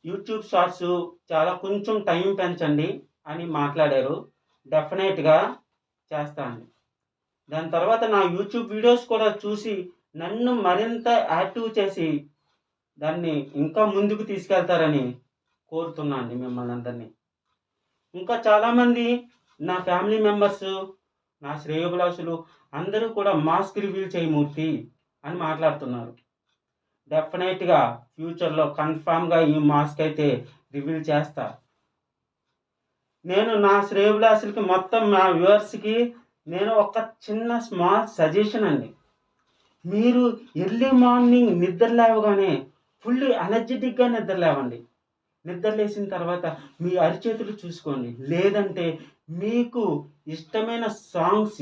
YouTube shorts చాలా కొంచెం time పెంచండి అని మాట్లాడారు. డెఫినెట్‌గా చేస్తా అండి. దాని తర్వాత నా యూట్యూబ్ వీడియోస్ కూడా చూసి నన్ను మరింత యాక్టివ్ చేసి దాన్ని ఇంకా ముందుకు తీసుకెళ్తారని కోరుతున్నా అండి మిమ్మల్ని అందరిని. ఇంకా చాలామంది నా ఫ్యామిలీ మెంబర్సు, నా శ్రేయోభిలాషులు అందరూ కూడా మాస్క్ రివీల్ చేయి మూర్తి అని మాట్లాడుతున్నారు. డెఫినెట్‌గా ఫ్యూచర్‌లో కన్ఫర్మ్‌గా ఈ మాస్క్ అయితే రివీల్ చేస్తా. నేను నా శ్రేయోభిలాషులకి మొత్తం నా వ్యూవర్స్‌కి నేను ఒక చిన్న స్మాల్ సజెషన్ అండి. మీరు ఎర్లీ మార్నింగ్ నిద్ర లేవగానే ఫుల్ ఎనర్జిటిక్‌గా నిద్ర లేవండి. నిద్ర లేచిన తర్వాత మీ అరిచేతులు చూసుకోండి. లేదంటే మీకు ఇష్టమైన సాంగ్స్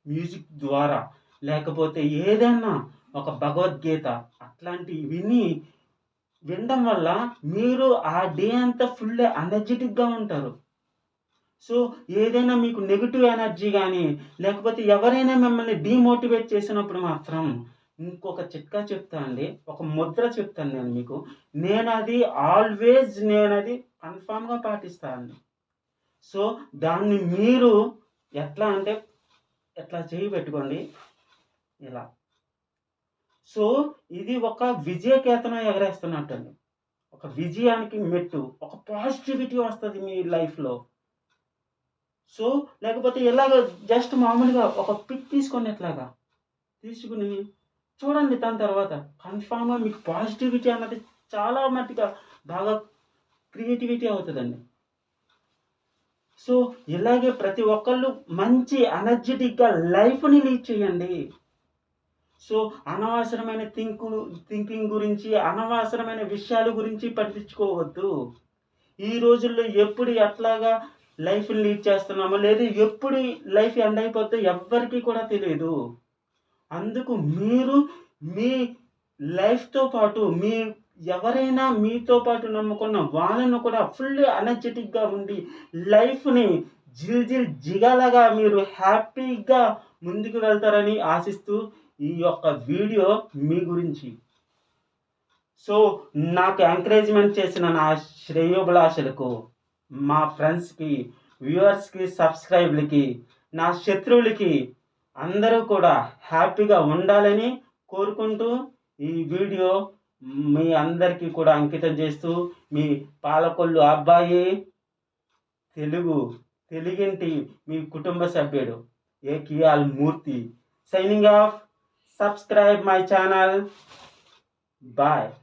మ్యూజిక్ ద్వారా లేకపోతే ఏదన్నా ఒక భగవద్గీత అట్లాంటివి వినడం వల్ల మీరు ఆ డే అంతా ఫుల్ ఎనర్జిటిక్‌గా ఉంటారు. సో, ఏదైనా మీకు నెగెటివ్ ఎనర్జీ గాని, లేకపోతే ఎవరైనా మిమ్మల్ని డీమోటివేట్ చేసినప్పుడు మాత్రం ఇంకొక చిట్కా చెప్తా అండి. ఒక ముద్ర చెప్తాను నేను మీకు. నేనది కన్ఫర్మ్‌గా పాటిస్తా అండి. సో, దాన్ని మీరు ఎట్లా అంటే, ఇట్లా చెయ్యి పెట్టుకోండి ఇలా. సో, ఇది ఒక విజయకేతనం ఎగరేస్తున్నట్టండి. ఒక విజయానికి మెట్టు. ఒక పాజిటివిటీ వస్తది మీ లైఫ్‌లో. సో, లేకపోతే ఇలాగ జస్ట్ మామూలుగా ఒక పిక్ తీసుకోండి ఇట్లాగా. తీసుకొని చూడండి దాని తర్వాత. కన్ఫర్మ్‌గా మీకు పాజిటివిటీ అన్నది చాలా మట్టుగా బాగా క్రియేటివిటీ అవుతదండి. సో, ఇలాగే ప్రతి ఒక్కళ్ళు మంచి ఎనర్జిటిక్‌గా లైఫ్‌ని లీడ్ చేయండి. సో, అనవసరమైన థింకింగ్ గురించి, అనవసరమైన విషయాల గురించి పట్టించుకోవద్దు. ఈ రోజుల్లో ఎప్పుడు ఎట్లాగా లైఫ్‌ని లీడ్ చేస్తున్నామో, లేదా ఎప్పుడు లైఫ్ ఎండ్ అయిపోద్దో ఎవ్వరికీ కూడా తెలీదు. అందుకు మీరు మీ లైఫ్‌తో పాటు ఎవరైనా మీతో పాటు నమ్ముకున్న వాళ్ళను కూడా ఫుల్ ఎనర్జిటిక్‌గా ఉండి లైఫ్‌ని జిగేలాగా మీరు హ్యాపీగా ముందుకు వెళ్తారని ఆశిస్తూ ఈ యొక్క వీడియో మీ గురించి. సో, నాకు ఎంకరేజ్‌మెంట్ చేసిన నా శ్రేయోభిలాషులకు, మా ఫ్రెండ్స్‌కి, వ్యూవర్స్‌కి, సబ్‌స్క్రైబర్‌లకి, నా శత్రువులకి అందరూ కూడా హ్యాపీగా ఉండాలని కోరుకుంటూ ఈ వీడియో మీ అందరికీ కూడా అంకితం చేస్తూ మీ పాలకొల్లు అబ్బాయి తెలుగింటి మీ కుటుంబ సభ్యుడు ఏకియాల్ మూర్తి signing off. Subscribe my channel. Bye.